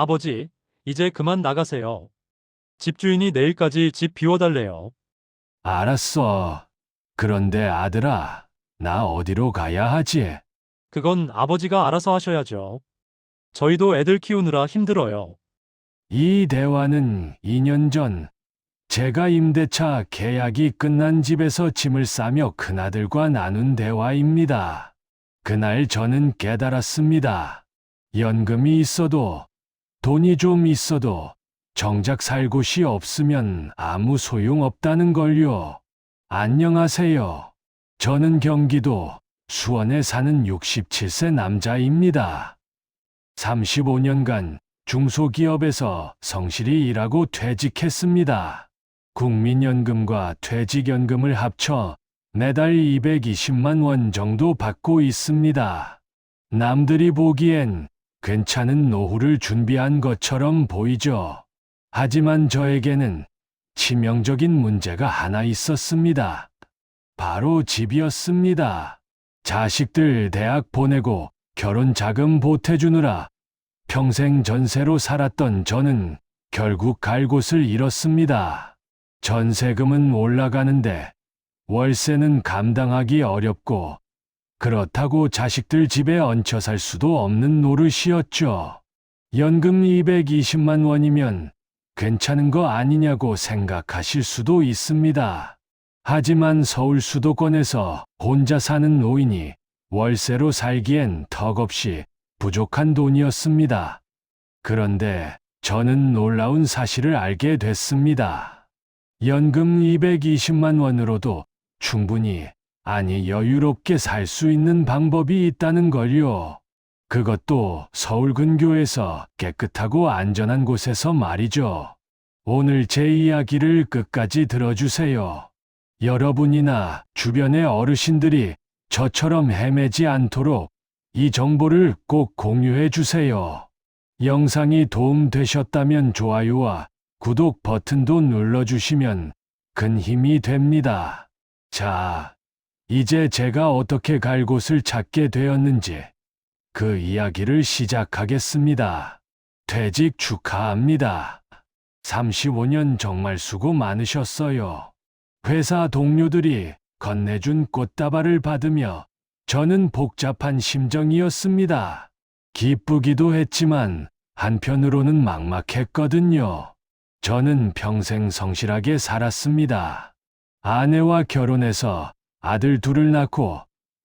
아버지, 이제 그만 나가세요. 집주인이 내일까지 집 비워달래요. 알았어. 그런데 아들아, 나 어디로 가야 하지? 그건 아버지가 알아서 하셔야죠. 저희도 애들 키우느라 힘들어요. 이 대화는 2년 전 제가 임대차 계약이 끝난 집에서 짐을 싸며 큰아들과 나눈 대화입니다. 그날 저는 깨달았습니다. 연금이 있어도, 돈이 좀 있어도 정작 살 곳이 없으면 아무 소용 없다는 걸요. 안녕하세요. 저는 경기도 수원에 사는 67세 남자입니다. 35년간 중소기업에서 성실히 일하고 퇴직했습니다. 국민연금과 퇴직연금을 합쳐 매달 220만 원 정도 받고 있습니다. 남들이 보기엔 괜찮은 노후를 준비한 것처럼 보이죠. 하지만 저에게는 치명적인 문제가 하나 있었습니다. 바로 집이었습니다. 자식들 대학 보내고 결혼 자금 보태주느라 평생 전세로 살았던 저는 결국 갈 곳을 잃었습니다. 전세금은 올라가는데 월세는 감당하기 어렵고 그렇다고 자식들 집에 얹혀 살 수도 없는 노릇이었죠. 연금 220만 원이면 괜찮은 거 아니냐고 생각하실 수도 있습니다. 하지만 서울 수도권에서 혼자 사는 노인이 월세로 살기엔 턱없이 부족한 돈이었습니다. 그런데 저는 놀라운 사실을 알게 됐습니다. 연금 220만 원으로도 충분히, 아니 여유롭게 살 수 있는 방법이 있다는 걸요. 그것도 서울 근교에서 깨끗하고 안전한 곳에서 말이죠. 오늘 제 이야기를 끝까지 들어주세요. 여러분이나 주변의 어르신들이 저처럼 헤매지 않도록 이 정보를 꼭 공유해 주세요. 영상이 도움되셨다면 좋아요와 구독 버튼도 눌러주시면 큰 힘이 됩니다. 자, 이제 제가 어떻게 갈 곳을 찾게 되었는지 그 이야기를 시작하겠습니다. 퇴직 축하합니다. 35년 정말 수고 많으셨어요. 회사 동료들이 건네준 꽃다발을 받으며 저는 복잡한 심정이었습니다. 기쁘기도 했지만 한편으로는 막막했거든요. 저는 평생 성실하게 살았습니다. 아내와 결혼해서 아들 둘을 낳고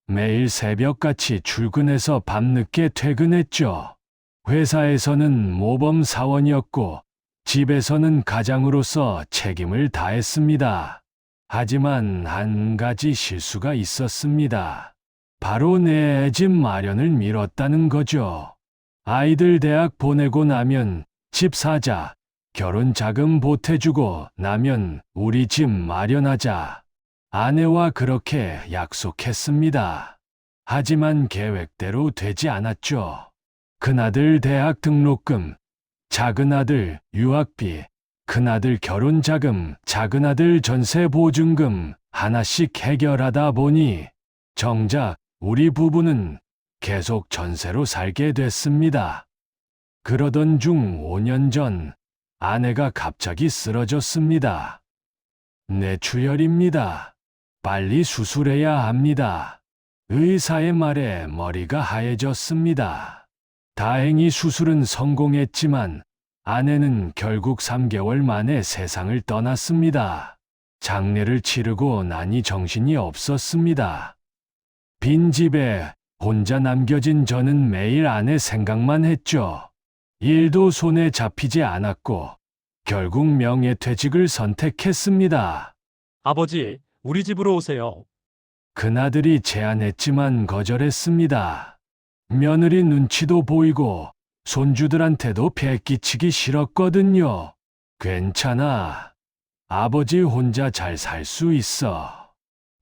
매일 새벽같이 출근해서 밤늦게 퇴근했죠. 회사에서는 모범 사원이었고 집에서는 가장으로서 책임을 다했습니다. 하지만 한 가지 실수가 있었습니다. 바로 내 집 마련을 미뤘다는 거죠. 아이들 대학 보내고 나면 집 사자, 결혼 자금 보태주고 나면 우리 집 마련하자. 아내와 그렇게 약속했습니다. 하지만 계획대로 되지 않았죠. 큰아들 대학 등록금, 작은아들 유학비, 큰아들 결혼 자금, 작은아들 전세 보증금 하나씩 해결하다 보니 정작 우리 부부는 계속 전세로 살게 됐습니다. 그러던 중 5년 전 아내가 갑자기 쓰러졌습니다. 뇌출혈입니다. 빨리 수술해야 합니다. 의사의 말에 머리가 하얘졌습니다. 다행히 수술은 성공했지만 아내는 결국 3개월 만에 세상을 떠났습니다. 장례를 치르고 나니 정신이 없었습니다. 빈 집에 혼자 남겨진 저는 매일 아내 생각만 했죠. 일도 손에 잡히지 않았고 결국 명예퇴직을 선택했습니다. 아버지, 우리 집으로 오세요. 큰아들이 제안했지만 거절했습니다. 며느리 눈치도 보이고 손주들한테도 배 끼치기 싫었거든요. 괜찮아. 아버지 혼자 잘 살 수 있어.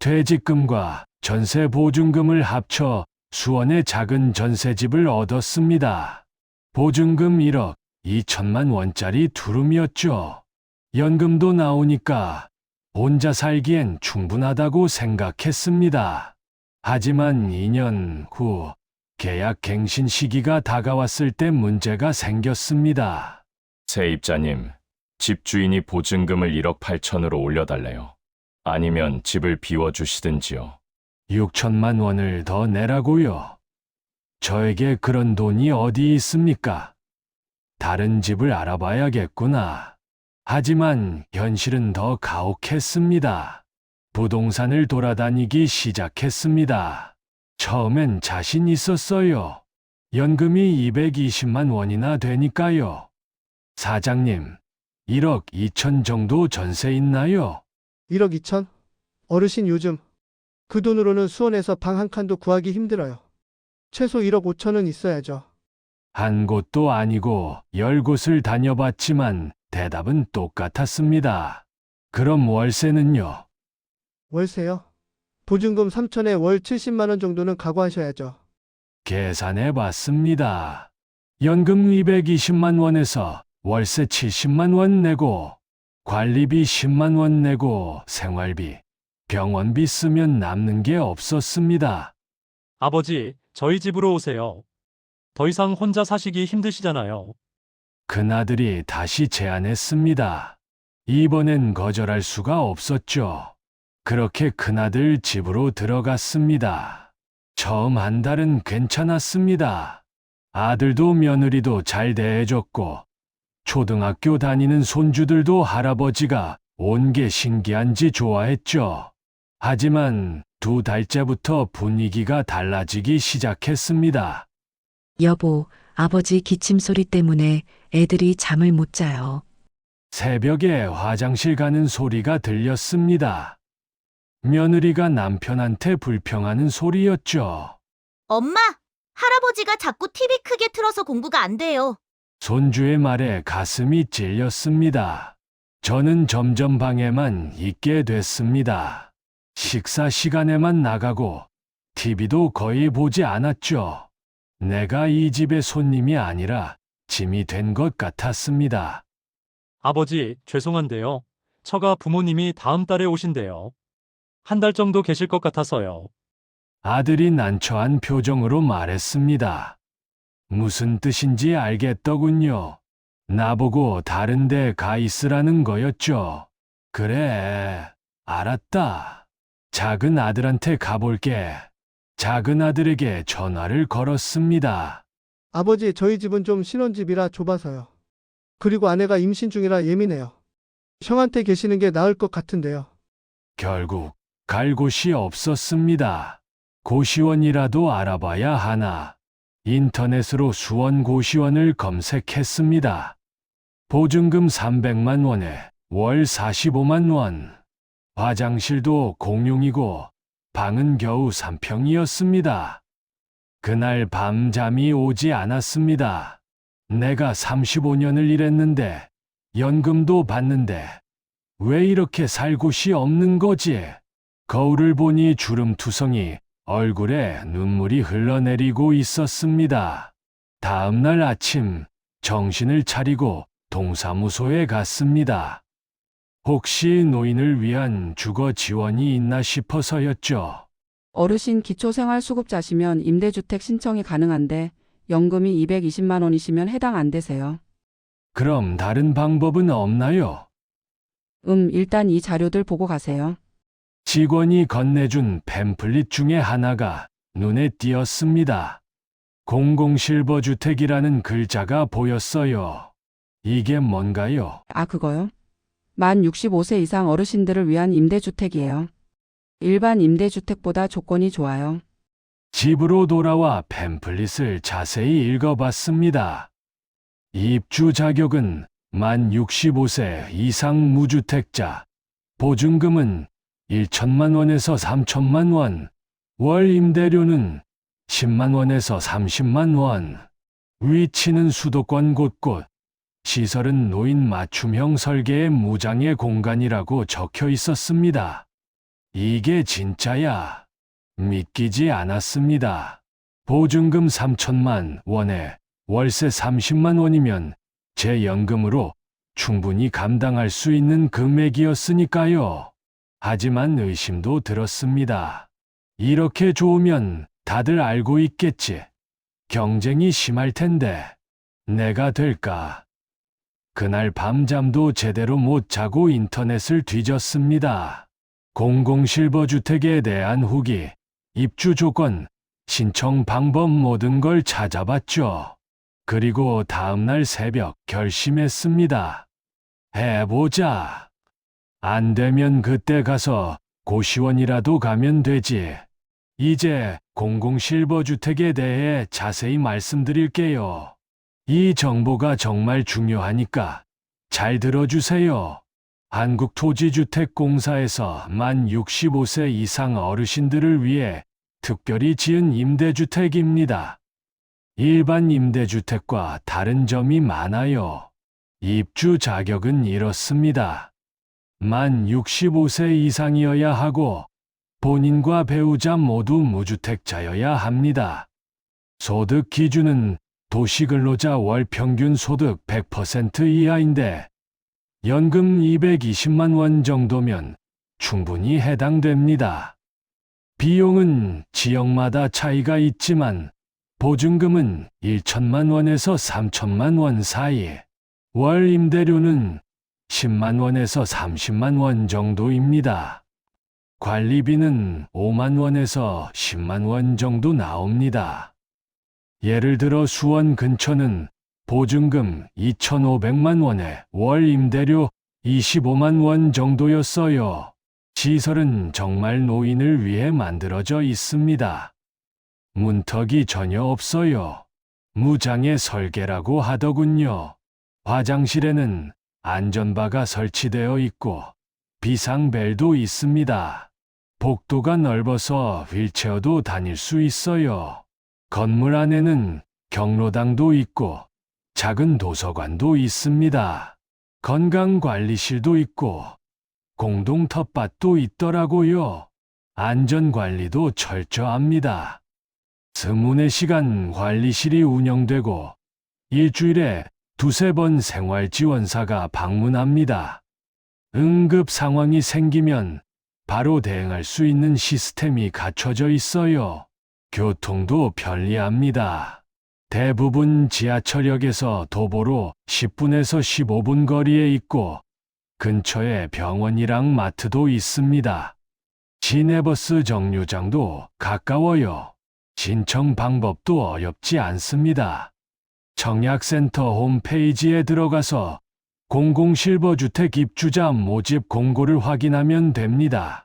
퇴직금과 전세 보증금을 합쳐 수원의 작은 전세집을 얻었습니다. 보증금 1억 2천만 원짜리 두룸이었죠. 연금도 나오니까 혼자 살기엔 충분하다고 생각했습니다. 하지만 2년 후 계약 갱신 시기가 다가왔을 때 문제가 생겼습니다. 세입자님, 집주인이 보증금을 1억 8천으로 올려달래요. 아니면 집을 비워주시든지요. 6천만 원을 더 내라고요. 저에게 그런 돈이 어디 있습니까? 다른 집을 알아봐야겠구나. 하지만 현실은 더 가혹했습니다. 부동산을 돌아다니기 시작했습니다. 처음엔 자신 있었어요. 연금이 220만 원이나 되니까요. 사장님, 1억 2천 정도 전세 있나요? 1억 2천? 어르신 요즘 그 돈으로는 수원에서 방 한 칸도 구하기 힘들어요. 최소 1억 5천은 있어야죠. 한 곳도 아니고 10곳을 다녀봤지만 대답은 똑같았습니다. 그럼 월세는요? 월세요? 보증금 3천에 월 70만 원 정도는 각오하셔야죠. 계산해 봤습니다. 연금 220만 원에서 월세 70만 원 내고 관리비 10만 원 내고 생활비, 병원비 쓰면 남는 게 없었습니다. 아버지, 저희 집으로 오세요. 더 이상 혼자 사시기 힘드시잖아요. 큰아들이 다시 제안했습니다. 이번엔 거절할 수가 없었죠. 그렇게 큰아들 집으로 들어갔습니다. 처음 한 달은 괜찮았습니다. 아들도 며느리도 잘 대해줬고 초등학교 다니는 손주들도 할아버지가 온 게 신기한지 좋아했죠. 하지만 2달째부터 분위기가 달라지기 시작했습니다. 여보, 아버지 기침 소리 때문에 애들이 잠을 못 자요. 새벽에 화장실 가는 소리가 들렸습니다. 며느리가 남편한테 불평하는 소리였죠. 엄마, 할아버지가 자꾸 TV 크게 틀어서 공부가 안 돼요. 손주의 말에 가슴이 찔렸습니다. 저는 점점 방에만 있게 됐습니다. 식사 시간에만 나가고 TV도 거의 보지 않았죠. 내가 이 집의 손님이 아니라 짐이 된 것 같았습니다. 아버지, 죄송한데요. 처가 부모님이 다음 달에 오신대요. 한 달 정도 계실 것 같아서요. 아들이 난처한 표정으로 말했습니다. 무슨 뜻인지 알겠더군요. 나보고 다른 데 가 있으라는 거였죠. 그래, 알았다. 작은 아들한테 가볼게. 작은 아들에게 전화를 걸었습니다. 아버지, 저희 집은 좀 신혼집이라 좁아서요. 그리고 아내가 임신 중이라 예민해요. 형한테 계시는 게 나을 것 같은데요. 결국 갈 곳이 없었습니다. 고시원이라도 알아봐야 하나. 인터넷으로 수원 고시원을 검색했습니다. 보증금 300만 원에 월 45만 원. 화장실도 공용이고 방은 겨우 3평이었습니다. 그날 밤 잠이 오지 않았습니다. 내가 35년을 일했는데 연금도 받는데 왜 이렇게 살 곳이 없는 거지? 거울을 보니 주름투성이 얼굴에 눈물이 흘러내리고 있었습니다. 다음 날 아침 정신을 차리고 동사무소에 갔습니다. 혹시 노인을 위한 주거 지원이 있나 싶어서였죠. 어르신 기초생활수급자시면 임대주택 신청이 가능한데 연금이 220만 원이시면 해당 안 되세요. 그럼 다른 방법은 없나요? 일단 이 자료들 보고 가세요. 직원이 건네준 팸플릿 중에 하나가 눈에 띄었습니다. 공공실버주택이라는 글자가 보였어요. 이게 뭔가요? 아, 그거요? 만 65세 이상 어르신들을 위한 임대주택이에요. 일반 임대주택보다 조건이 좋아요. 집으로 돌아와 팸플릿을 자세히 읽어봤습니다. 입주 자격은 만 65세 이상 무주택자, 보증금은 1천만 원에서 3천만 원, 월 임대료는 10만 원에서 30만 원, 위치는 수도권 곳곳, 시설은 노인 맞춤형 설계의 무장애 공간이라고 적혀 있었습니다. 이게 진짜야. 믿기지 않았습니다. 보증금 3천만 원에 월세 30만 원이면 제 연금으로 충분히 감당할 수 있는 금액이었으니까요. 하지만 의심도 들었습니다. 이렇게 좋으면 다들 알고 있겠지. 경쟁이 심할 텐데 내가 될까? 그날 밤잠도 제대로 못 자고 인터넷을 뒤졌습니다. 공공실버주택에 대한 후기, 입주 조건, 신청 방법 모든 걸 찾아봤죠. 그리고 다음날 새벽 결심했습니다. 해보자. 안 되면 그때 가서 고시원이라도 가면 되지. 이제 공공실버주택에 대해 자세히 말씀드릴게요. 이 정보가 정말 중요하니까 잘 들어주세요. 한국토지주택공사에서 만 65세 이상 어르신들을 위해 특별히 지은 임대주택입니다. 일반 임대주택과 다른 점이 많아요. 입주 자격은 이렇습니다. 만 65세 이상이어야 하고 본인과 배우자 모두 무주택자여야 합니다. 소득 기준은 도시근로자 월 평균 소득 100% 이하인데 연금 220만 원 정도면 충분히 해당됩니다. 비용은 지역마다 차이가 있지만 보증금은 1천만 원에서 3천만 원 사이, 월 임대료는 10만 원에서 30만 원 정도입니다. 관리비는 5만 원에서 10만 원 정도 나옵니다. 예를 들어 수원 근처는 보증금 2,500만 원에 월 임대료 25만 원 정도였어요. 시설은 정말 노인을 위해 만들어져 있습니다. 문턱이 전혀 없어요. 무장애 설계라고 하더군요. 화장실에는 안전바가 설치되어 있고 비상벨도 있습니다. 복도가 넓어서 휠체어도 다닐 수 있어요. 건물 안에는 경로당도 있고 작은 도서관도 있습니다. 건강관리실도 있고 공동 텃밭도 있더라고요. 안전관리도 철저합니다. 24시간 관리실이 운영되고 일주일에 2~3번 생활지원사가 방문합니다. 응급 상황이 생기면 바로 대응할 수 있는 시스템이 갖춰져 있어요. 교통도 편리합니다. 대부분 지하철역에서 도보로 10분에서 15분 거리에 있고 근처에 병원이랑 마트도 있습니다. 시내버스 정류장도 가까워요. 신청 방법도 어렵지 않습니다. 청약센터 홈페이지에 들어가서 공공실버주택 입주자 모집 공고를 확인하면 됩니다.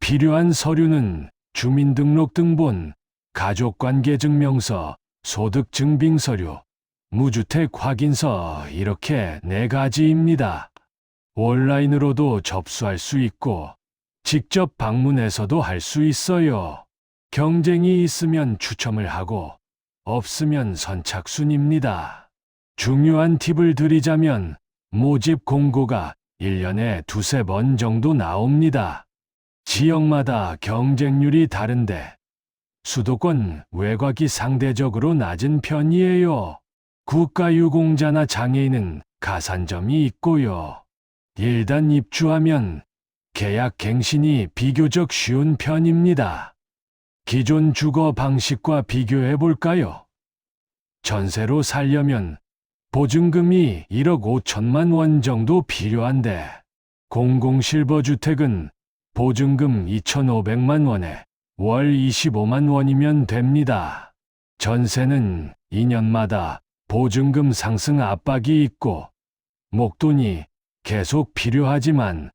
필요한 서류는 주민등록등본, 가족관계증명서, 소득증빙서류, 무주택 확인서 이렇게 4가지입니다. 온라인으로도 접수할 수 있고 직접 방문해서도 할 수 있어요. 경쟁이 있으면 추첨을 하고 없으면 선착순입니다. 중요한 팁을 드리자면 모집 공고가 1년에 2~3번 정도 나옵니다. 지역마다 경쟁률이 다른데 수도권 외곽이 상대적으로 낮은 편이에요. 국가유공자나 장애인은 가산점이 있고요. 일단 입주하면 계약 갱신이 비교적 쉬운 편입니다. 기존 주거 방식과 비교해 볼까요? 전세로 살려면 보증금이 1억 5천만 원 정도 필요한데 공공실버주택은 보증금 2,500만 원에 월 25만 원이면 됩니다. 전세는 2년마다 보증금 상승 압박이 있고 목돈이 계속 필요하지만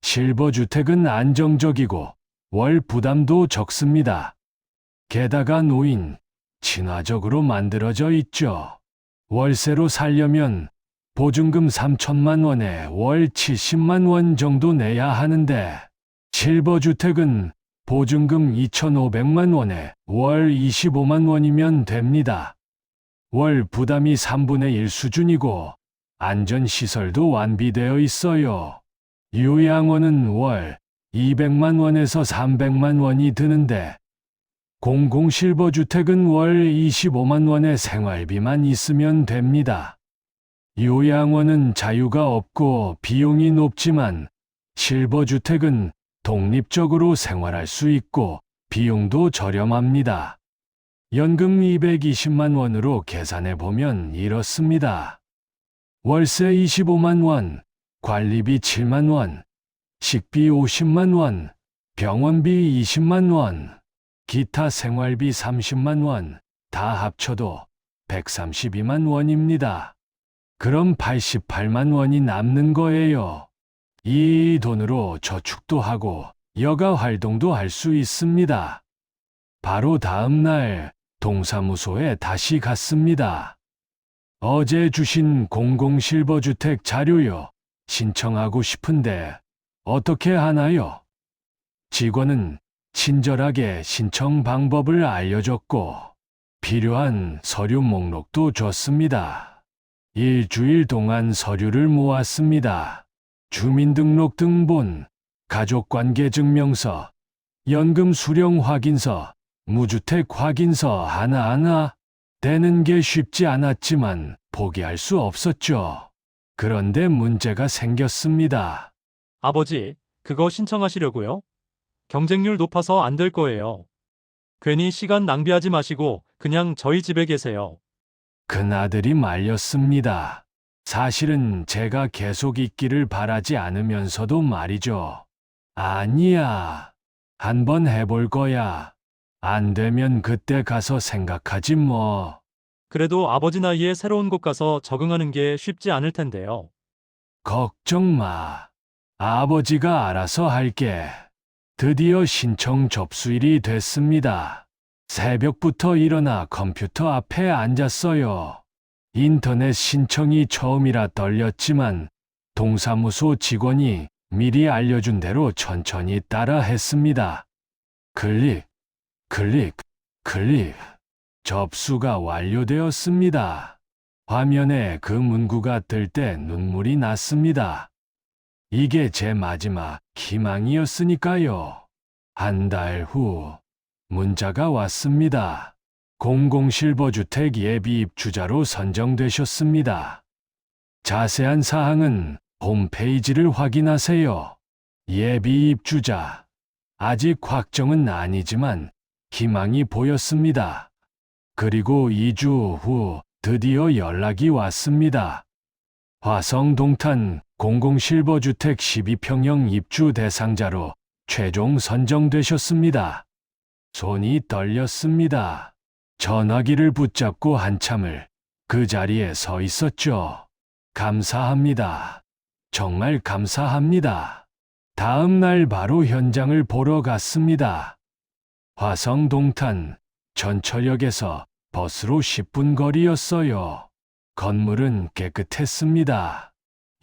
실버주택은 안정적이고 월 부담도 적습니다. 게다가 노인 친화적으로 만들어져 있죠. 월세로 살려면 보증금 3천만 원에 월 70만 원 정도 내야 하는데 실버주택은 보증금 2,500만 원에 월 25만 원이면 됩니다. 월 부담이 3분의 1 수준이고 안전시설도 완비되어 있어요. 요양원은 월 200만 원에서 300만 원이 드는데 공공실버주택은 월 25만 원의 생활비만 있으면 됩니다. 요양원은 자유가 없고 비용이 높지만 실버주택은 독립적으로 생활할 수 있고 비용도 저렴합니다. 연금 220만 원으로 계산해 보면 이렇습니다. 월세 25만 원, 관리비 7만 원, 식비 50만 원, 병원비 20만 원, 기타 생활비 30만 원, 다 합쳐도 132만 원입니다. 그럼 88만 원이 남는 거예요. 이 돈으로 저축도 하고 여가 활동도 할 수 있습니다. 바로 다음 날 동사무소에 다시 갔습니다. 어제 주신 공공실버주택 자료요. 신청하고 싶은데 어떻게 하나요? 직원은 친절하게 신청 방법을 알려줬고 필요한 서류 목록도 줬습니다. 일주일 동안 서류를 모았습니다. 주민등록등본, 가족관계증명서, 연금 수령 확인서, 무주택 확인서 하나하나 떼는 게 쉽지 않았지만 포기할 수 없었죠. 그런데 문제가 생겼습니다. 아버지, 그거 신청하시려고요? 경쟁률 높아서 안 될 거예요. 괜히 시간 낭비하지 마시고 그냥 저희 집에 계세요. 큰아들이 말렸습니다. 사실은 제가 계속 있기를 바라지 않으면서도 말이죠. 아니야. 한번 해볼 거야. 안 되면 그때 가서 생각하지 뭐. 그래도 아버지 나이에 새로운 곳 가서 적응하는 게 쉽지 않을 텐데요. 걱정 마. 아버지가 알아서 할게. 드디어 신청 접수일이 됐습니다. 새벽부터 일어나 컴퓨터 앞에 앉았어요. 인터넷 신청이 처음이라 떨렸지만 동사무소 직원이 미리 알려준 대로 천천히 따라 했습니다. 클릭, 클릭, 클릭. 접수가 완료되었습니다. 화면에 그 문구가 뜰 때 눈물이 났습니다. 이게 제 마지막 희망이었으니까요. 한 달 후 문자가 왔습니다. 공공실버주택 예비 입주자로 선정되셨습니다. 자세한 사항은 홈페이지를 확인하세요. 예비 입주자. 아직 확정은 아니지만 희망이 보였습니다. 그리고 2주 후 드디어 연락이 왔습니다. 화성동탄 공공실버주택 12평형 입주 대상자로 최종 선정되셨습니다. 손이 떨렸습니다. 전화기를 붙잡고 한참을 그 자리에 서 있었죠. 감사합니다. 정말 감사합니다. 다음 날 바로 현장을 보러 갔습니다. 화성동탄 전철역에서 버스로 10분 거리였어요. 건물은 깨끗했습니다.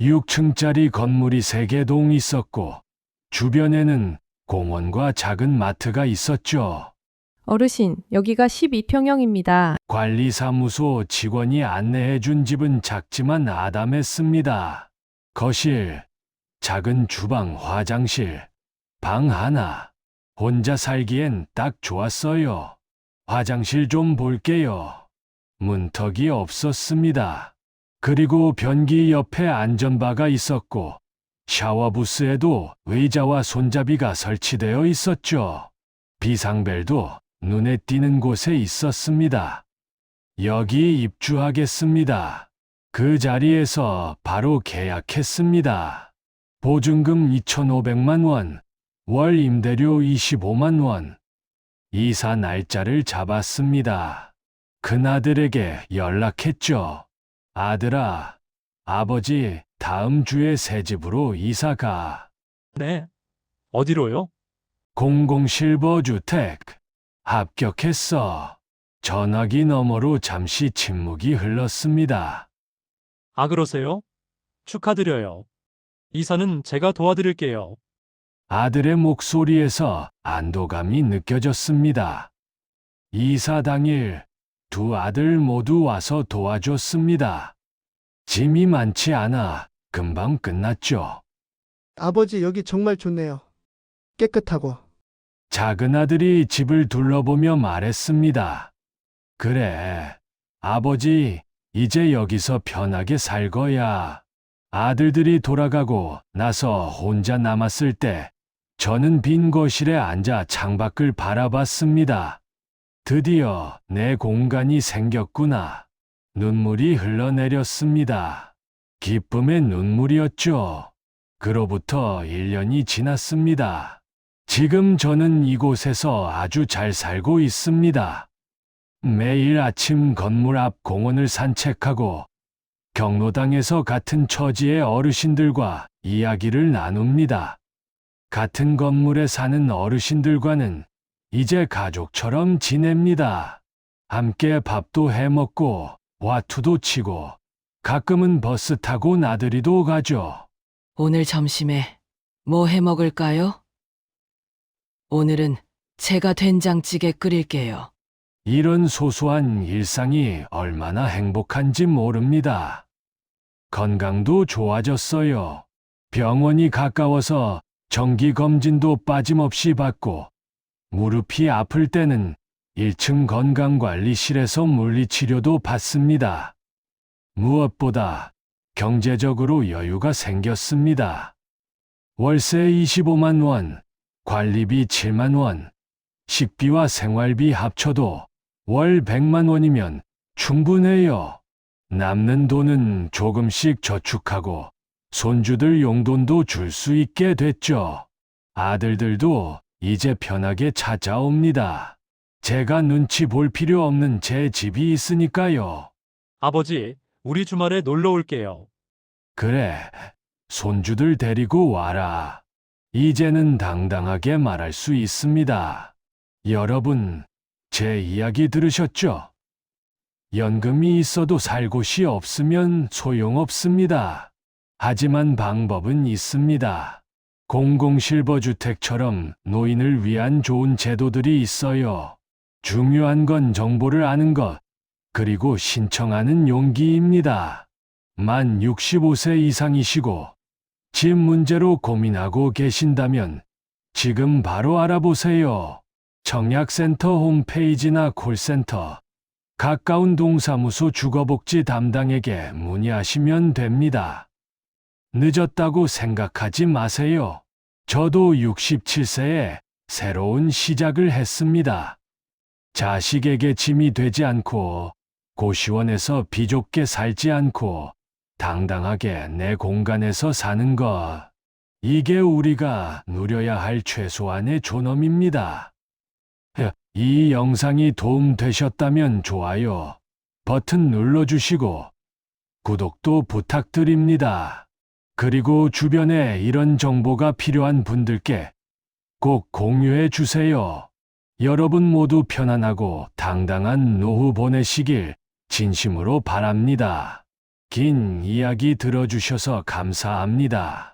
6층짜리 건물이 3개 있었고 주변에는 공원과 작은 마트가 있었죠. 어르신, 여기가 12평형입니다. 관리사무소 직원이 안내해준 집은 작지만 아담했습니다. 거실, 작은 주방, 화장실, 방 하나. 혼자 살기엔 딱 좋았어요. 화장실 좀 볼게요. 문턱이 없었습니다. 그리고 변기 옆에 안전바가 있었고 샤워부스에도 의자와 손잡이가 설치되어 있었죠. 비상벨도 눈에 띄는 곳에 있었습니다. 여기 입주하겠습니다. 그 자리에서 바로 계약했습니다. 보증금 2,500만 원, 월 임대료 25만 원. 이사 날짜를 잡았습니다. 큰아들에게 연락했죠. 아들아, 아버지 다음 주에 새 집으로 이사 가. 네. 어디로요? 공공실버주택. 합격했어. 전화기 너머로 잠시 침묵이 흘렀습니다. 아, 그러세요? 축하드려요. 이사는 제가 도와드릴게요. 아들의 목소리에서 안도감이 느껴졌습니다. 이사 당일 두 아들 모두 와서 도와줬습니다. 짐이 많지 않아 금방 끝났죠. 아버지 여기 정말 좋네요. 깨끗하고. 작은 아들이 집을 둘러보며 말했습니다. 그래, 아버지, 이제 여기서 편하게 살 거야. 아들들이 돌아가고 나서 혼자 남았을 때 저는 빈 거실에 앉아 창밖을 바라봤습니다. 드디어 내 공간이 생겼구나. 눈물이 흘러내렸습니다. 기쁨의 눈물이었죠. 그로부터 1년이 지났습니다. 지금 저는 이곳에서 아주 잘 살고 있습니다. 매일 아침 건물 앞 공원을 산책하고 경로당에서 같은 처지의 어르신들과 이야기를 나눕니다. 같은 건물에 사는 어르신들과는 이제 가족처럼 지냅니다. 함께 밥도 해먹고 와투도 치고 가끔은 버스 타고 나들이도 가죠. 오늘 점심에 뭐 해 먹을까요? 오늘은 제가 된장찌개 끓일게요. 이런 소소한 일상이 얼마나 행복한지 모릅니다. 건강도 좋아졌어요. 병원이 가까워서 정기검진도 빠짐없이 받고 무릎이 아플 때는 1층 건강관리실에서 물리치료도 받습니다. 무엇보다 경제적으로 여유가 생겼습니다. 월세 25만 원, 관리비 7만 원, 식비와 생활비 합쳐도 월 100만 원이면 충분해요. 남는 돈은 조금씩 저축하고 손주들 용돈도 줄 수 있게 됐죠. 아들들도 이제 편하게 찾아옵니다. 제가 눈치 볼 필요 없는 제 집이 있으니까요. 아버지, 우리 주말에 놀러 올게요. 그래, 손주들 데리고 와라. 이제는 당당하게 말할 수 있습니다. 여러분, 제 이야기 들으셨죠? 연금이 있어도 살 곳이 없으면 소용없습니다. 하지만 방법은 있습니다. 공공실버주택처럼 노인을 위한 좋은 제도들이 있어요. 중요한 건 정보를 아는 것, 그리고 신청하는 용기입니다. 만 65세 이상이시고 집 문제로 고민하고 계신다면 지금 바로 알아보세요. 청약센터 홈페이지나 콜센터, 가까운 동사무소 주거복지 담당에게 문의하시면 됩니다. 늦었다고 생각하지 마세요. 저도 67세에 새로운 시작을 했습니다. 자식에게 짐이 되지 않고 고시원에서 비좁게 살지 않고 당당하게 내 공간에서 사는 것. 이게 우리가 누려야 할 최소한의 존엄입니다. 이 영상이 도움되셨다면 좋아요 버튼 눌러주시고 구독도 부탁드립니다. 그리고 주변에 이런 정보가 필요한 분들께 꼭 공유해 주세요. 여러분 모두 편안하고 당당한 노후 보내시길 진심으로 바랍니다. 긴 이야기 들어주셔서 감사합니다.